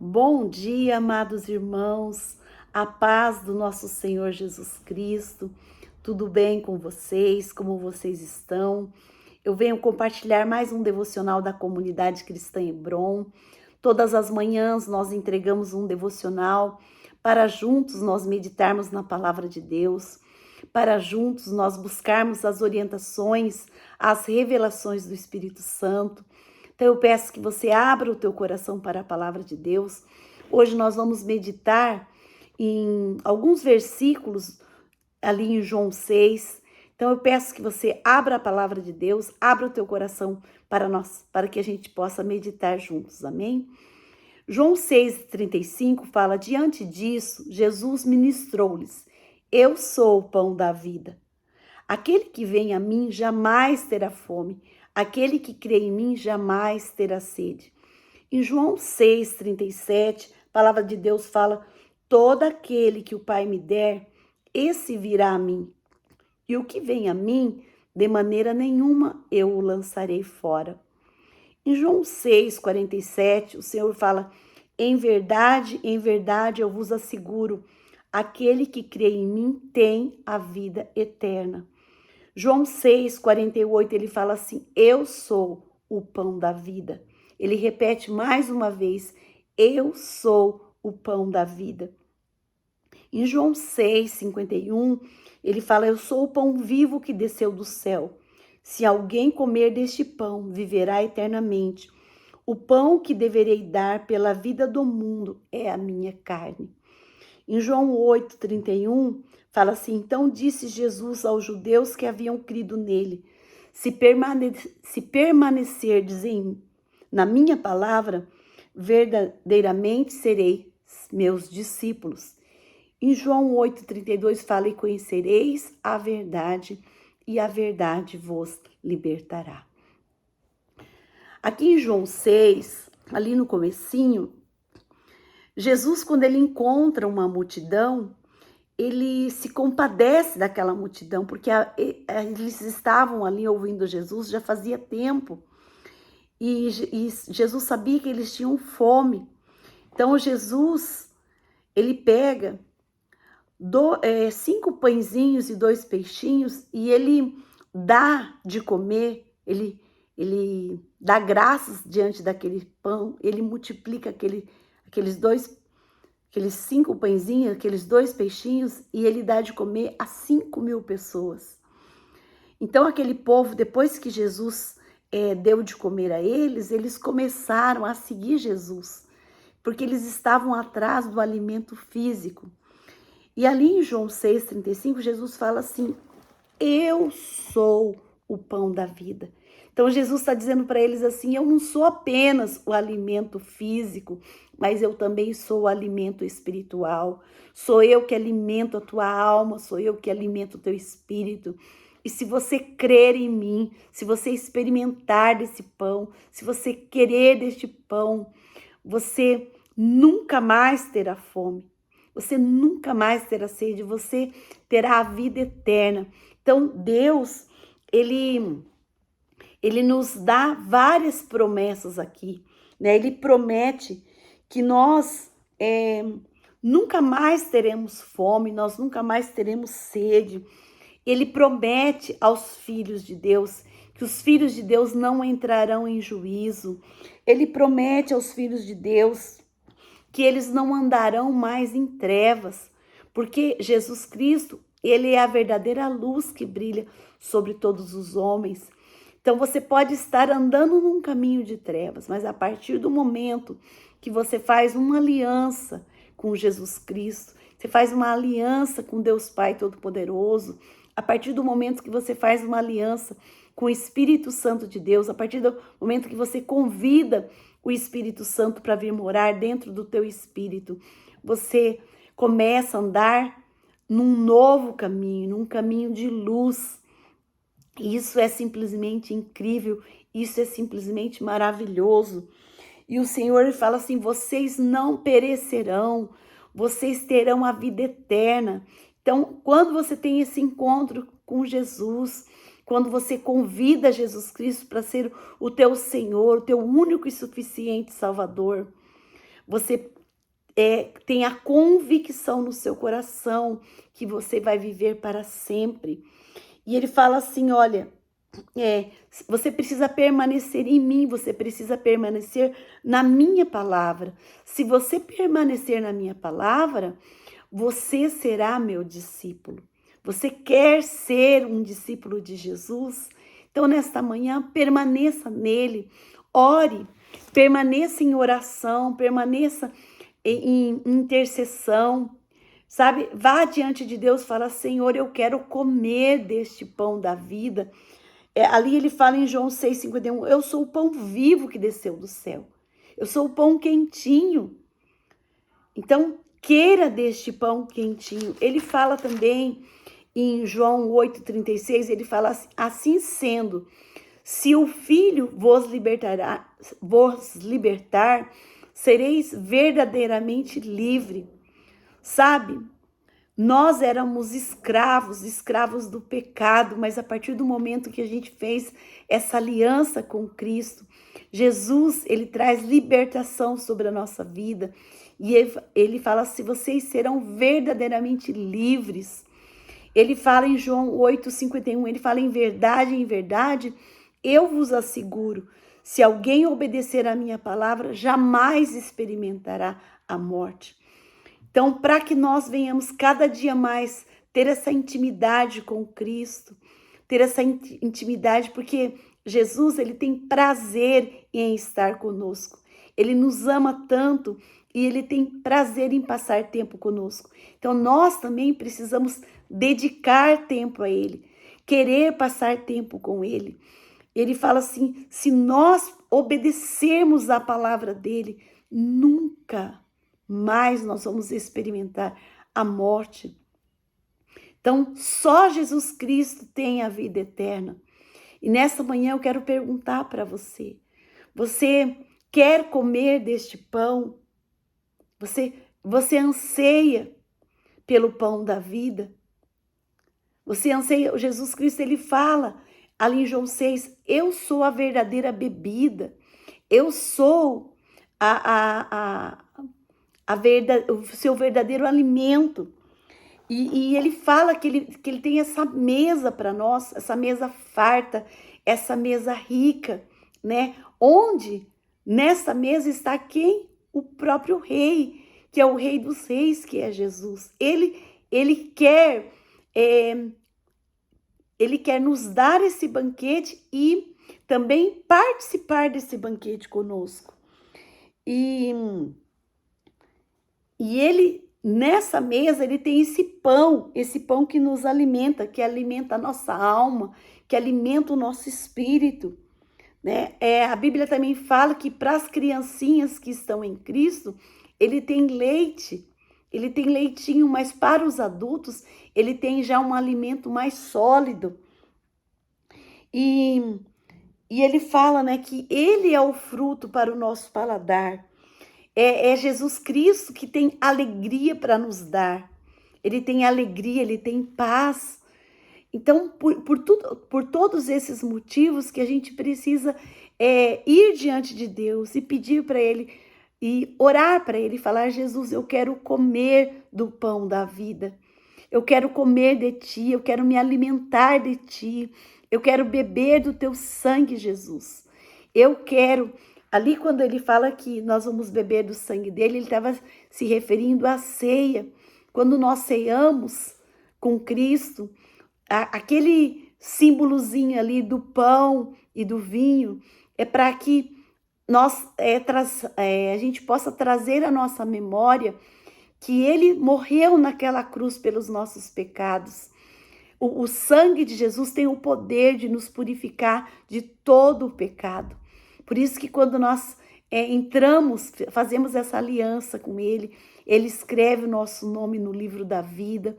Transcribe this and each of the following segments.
Bom dia, amados irmãos, a paz do nosso Senhor Jesus Cristo. Tudo bem com vocês? Como vocês estão? Eu venho compartilhar mais um devocional da comunidade cristã Hebron. Todas as manhãs nós entregamos um devocional para juntos nós meditarmos na palavra de Deus, para juntos nós buscarmos as orientações, as revelações do Espírito Santo. Então eu peço que você abra o teu coração para a palavra de Deus. Hoje nós vamos meditar em alguns versículos ali em João 6. Então eu peço que você abra a palavra de Deus, abra o teu coração para que a gente possa meditar juntos. Amém? João 6,35 fala: diante disso, Jesus ministrou-lhes: eu sou o pão da vida. Aquele que vem a mim jamais terá fome. Aquele que crê em mim jamais terá sede. Em João 6,37, a palavra de Deus fala: todo aquele que o Pai me der, esse virá a mim. E o que vem a mim, de maneira nenhuma eu o lançarei fora. Em João 6,47, o Senhor fala: em verdade eu vos asseguro, aquele que crê em mim tem a vida eterna. João 6,48, ele fala assim: eu sou o pão da vida. Ele repete mais uma vez: eu sou o pão da vida. Em João 6,51, ele fala: eu sou o pão vivo que desceu do céu. Se alguém comer deste pão, viverá eternamente. O pão que deverei dar pela vida do mundo é a minha carne. Em João 8,31, fala assim: então disse Jesus aos judeus que haviam crido nele: se permanecerdes na minha palavra, verdadeiramente sereis meus discípulos. Em João 8,32 fala: e conhecereis a verdade, e a verdade vos libertará. Aqui em João 6, ali no comecinho, Jesus, quando ele encontra uma multidão, ele se compadece daquela multidão, porque eles estavam ali ouvindo Jesus já fazia tempo, e Jesus sabia que eles tinham fome. Então Jesus, ele pega 5 pãezinhos e 2 peixinhos, e ele dá de comer, ele dá graças diante daquele pão, ele multiplica aqueles 5 pãezinhos, aqueles 2 peixinhos, e ele dá de comer a 5.000 pessoas. Então aquele povo, depois que Jesus deu de comer a eles começaram a seguir Jesus, porque eles estavam atrás do alimento físico. E ali em João 6,35, Jesus fala assim: eu sou o pão da vida. Então Jesus está dizendo para eles assim: eu não sou apenas o alimento físico, mas eu também sou o alimento espiritual. Sou eu que alimento a tua alma, sou eu que alimento o teu espírito. E se você crer em mim, se você experimentar desse pão, se você querer deste pão, você nunca mais terá fome. Você nunca mais terá sede, você terá a vida eterna. Então Deus, ele nos dá várias promessas aqui, né? Ele promete que nós nunca mais teremos fome, nós nunca mais teremos sede. Ele promete aos filhos de Deus que os filhos de Deus não entrarão em juízo. Ele promete aos filhos de Deus que eles não andarão mais em trevas, porque Jesus Cristo, ele é a verdadeira luz que brilha sobre todos os homens. Então você pode estar andando num caminho de trevas, mas a partir do momento que você faz uma aliança com Jesus Cristo, você faz uma aliança com Deus Pai Todo-Poderoso, a partir do momento que você faz uma aliança com o Espírito Santo de Deus, a partir do momento que você convida o Espírito Santo para vir morar dentro do teu espírito, você começa a andar num novo caminho, num caminho de luz. Isso é simplesmente incrível, isso é simplesmente maravilhoso. E o Senhor fala assim: vocês não perecerão, vocês terão a vida eterna. Então, quando você tem esse encontro com Jesus, quando você convida Jesus Cristo para ser o teu Senhor, o teu único e suficiente Salvador, você tem a convicção no seu coração que você vai viver para sempre. E ele fala assim, olha, você precisa permanecer em mim, você precisa permanecer na minha palavra. Se você permanecer na minha palavra, você será meu discípulo. Você quer ser um discípulo de Jesus? Então, nesta manhã, permaneça nele, ore, permaneça em oração, permaneça em intercessão, sabe? Vá diante de Deus e fala, Senhor, eu quero comer deste pão da vida. Ali ele fala em João 6,51, eu sou o pão vivo que desceu do céu. Eu sou o pão quentinho. Então, queira deste pão quentinho. Ele fala também em João 8,36, ele fala assim sendo, se o Filho vos libertar, sereis verdadeiramente livre. Sabe? Nós éramos escravos do pecado, mas a partir do momento que a gente fez essa aliança com Cristo, Jesus, ele traz libertação sobre a nossa vida. E ele fala assim, vocês serão verdadeiramente livres. Ele fala em João 8,51, ele fala em verdade, eu vos asseguro, se alguém obedecer à minha palavra, jamais experimentará a morte. Então, para que nós venhamos cada dia mais ter essa intimidade com Cristo, ter essa intimidade, porque Jesus, ele tem prazer em estar conosco. Ele nos ama tanto e ele tem prazer em passar tempo conosco. Então, nós também precisamos dedicar tempo a ele, querer passar tempo com ele. Ele fala assim, se nós obedecermos à palavra dele, nunca mais nós vamos experimentar a morte. Então, só Jesus Cristo tem a vida eterna. E nessa manhã eu quero perguntar para você, você quer comer deste pão? Você anseia pelo pão da vida? Você anseia, Jesus Cristo, ele fala ali em João 6, eu sou a verdadeira bebida, eu sou o seu verdadeiro alimento. E ele fala que ele tem essa mesa para nós, essa mesa farta, essa mesa rica, né? Onde nessa mesa está quem? O próprio rei, que é o rei dos reis, que é Jesus. Ele quer nos dar esse banquete e também participar desse banquete conosco. E ele, nessa mesa, ele tem esse pão que nos alimenta, que alimenta a nossa alma, que alimenta o nosso espírito, né? A Bíblia também fala que para as criancinhas que estão em Cristo, ele tem leite, ele tem leitinho, mas para os adultos, ele tem já um alimento mais sólido. E ele fala, né, que ele é o fruto para o nosso paladar. É Jesus Cristo que tem alegria para nos dar. Ele tem alegria, ele tem paz. Então, por todos esses motivos que a gente precisa ir diante de Deus e pedir para ele, e orar para ele, falar, Jesus, eu quero comer do pão da vida. Eu quero comer de ti, eu quero me alimentar de ti. Eu quero beber do teu sangue, Jesus. Eu quero... Ali, quando ele fala que nós vamos beber do sangue dele, ele estava se referindo à ceia. Quando nós ceamos com Cristo, aquele símbolozinho ali do pão e do vinho é para que nós a gente possa trazer à nossa memória que ele morreu naquela cruz pelos nossos pecados. O sangue de Jesus tem o poder de nos purificar de todo o pecado. Por isso que quando nós entramos, fazemos essa aliança com ele, ele escreve o nosso nome no livro da vida,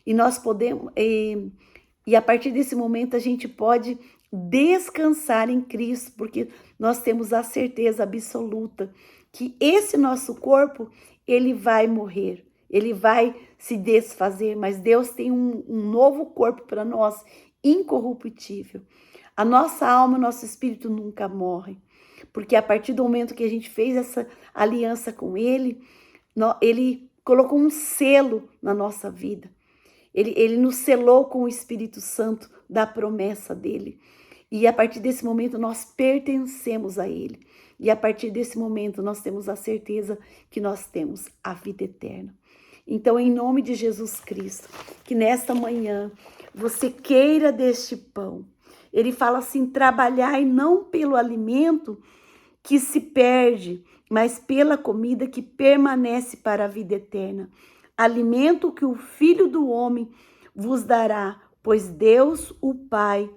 e nós podemos, e a partir desse momento a gente pode descansar em Cristo, porque nós temos a certeza absoluta que esse nosso corpo, ele vai morrer, ele vai se desfazer, mas Deus tem um novo corpo para nós, incorruptível. A nossa alma, o nosso espírito nunca morre. porque a partir do momento que a gente fez essa aliança com Ele, Ele colocou um selo na nossa vida. Ele nos selou com o Espírito Santo da promessa dele. E a partir desse momento nós pertencemos a Ele. E a partir desse momento nós temos a certeza que nós temos a vida eterna. Então, em nome de Jesus Cristo, que nesta manhã você queira deste pão. Ele fala assim: trabalhai não pelo alimento que se perde, mas pela comida que permanece para a vida eterna. Alimento que o Filho do Homem vos dará, pois Deus o Pai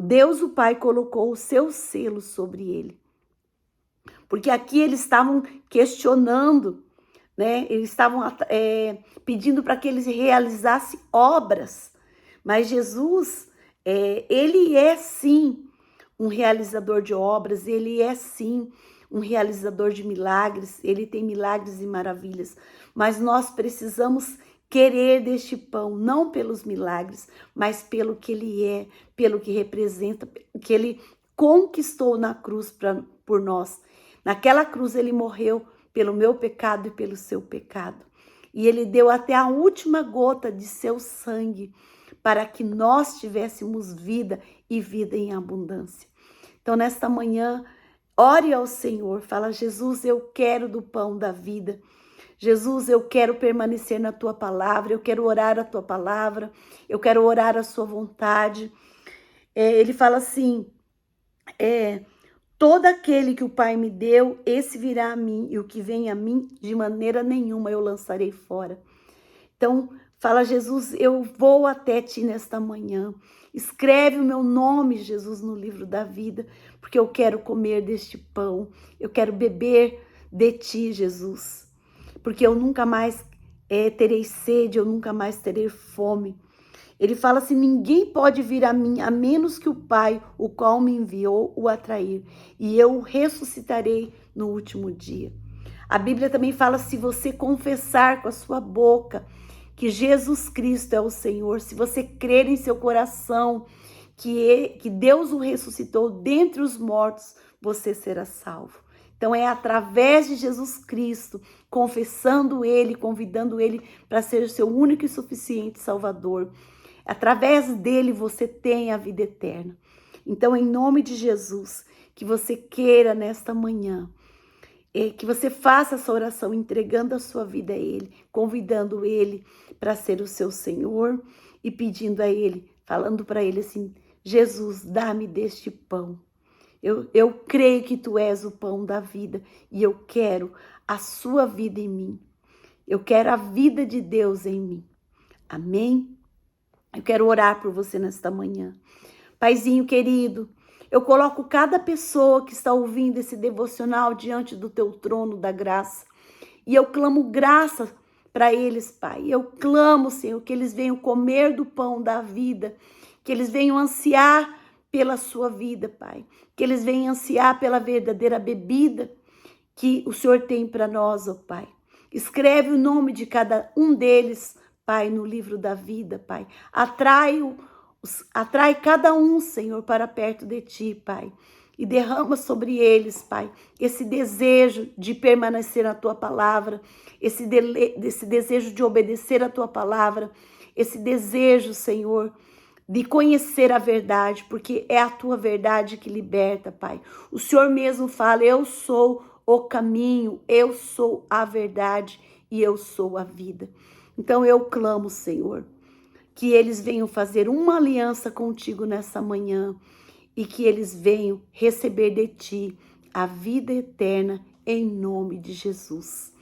Deus o Pai colocou o seu selo sobre ele. Porque aqui eles estavam questionando, né? Eles estavam pedindo para que eles realizassem obras. Mas Jesus, ele é sim um realizador de obras, ele é sim um realizador de milagres, ele tem milagres e maravilhas. Mas nós precisamos querer deste pão, não pelos milagres, mas pelo que ele é, pelo que representa, que ele conquistou na cruz por nós. Naquela cruz ele morreu pelo meu pecado e pelo seu pecado. E ele deu até a última gota de seu sangue para que nós tivéssemos vida e vida em abundância. Então, nesta manhã, ore ao Senhor, fala: Jesus, eu quero do pão da vida. Jesus, eu quero permanecer na tua palavra, eu quero orar a tua palavra, eu quero orar a sua vontade. Ele fala assim: todo aquele que o Pai me deu, esse virá a mim, e o que vem a mim, de maneira nenhuma eu lançarei fora. Então, fala: Jesus, eu vou até ti nesta manhã. Escreve o meu nome, Jesus, no livro da vida, porque eu quero comer deste pão, eu quero beber de ti, Jesus. Porque eu nunca mais terei sede, eu nunca mais terei fome. Ele fala assim: ninguém pode vir a mim, a menos que o Pai, o qual me enviou, o atrair. E eu o ressuscitarei no último dia. A Bíblia também fala: se você confessar com a sua boca que Jesus Cristo é o Senhor, se você crer em seu coração que Deus o ressuscitou dentre os mortos, você será salvo. Então é através de Jesus Cristo, confessando Ele, convidando Ele para ser o seu único e suficiente Salvador. Através dele você tem a vida eterna. Então, em nome de Jesus, que você queira nesta manhã, que você faça essa oração entregando a sua vida a Ele, convidando Ele para ser o seu Senhor e pedindo a Ele, falando para Ele assim: Jesus, dá-me deste pão. Eu creio que Tu és o pão da vida e eu quero a sua vida em mim. Eu quero a vida de Deus em mim. Amém? Eu quero orar por você nesta manhã. Paizinho querido, eu coloco cada pessoa que está ouvindo esse devocional diante do teu trono da graça. E eu clamo graça para eles, Pai. Eu clamo, Senhor, que eles venham comer do pão da vida, que eles venham ansiar pela sua vida, Pai. Que eles venham ansiar pela verdadeira bebida que o Senhor tem para nós, ó Pai. Escreve o nome de cada um deles, Pai, no livro da vida, Pai. Atrai cada um, Senhor, para perto de Ti, Pai. E derrama sobre eles, Pai, esse desejo de permanecer na Tua palavra, esse desejo de obedecer a Tua palavra, esse desejo, Senhor, de conhecer a verdade, porque é a Tua verdade que liberta, Pai. O Senhor mesmo fala: eu sou o caminho, eu sou a verdade e eu sou a vida. Então eu clamo, Senhor, que eles venham fazer uma aliança contigo nessa manhã e que eles venham receber de Ti a vida eterna em nome de Jesus.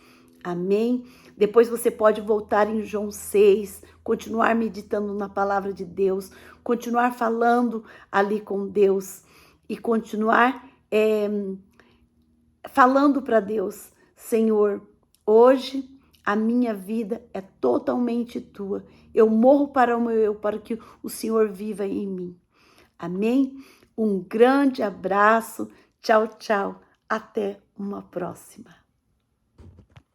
Amém? Depois você pode voltar em João 6, continuar meditando na palavra de Deus, continuar falando ali com Deus e continuar falando para Deus: Senhor, hoje a minha vida é totalmente Tua. Eu morro para o meu eu, para que o Senhor viva em mim. Amém? Um grande abraço. Tchau, tchau. Até uma próxima.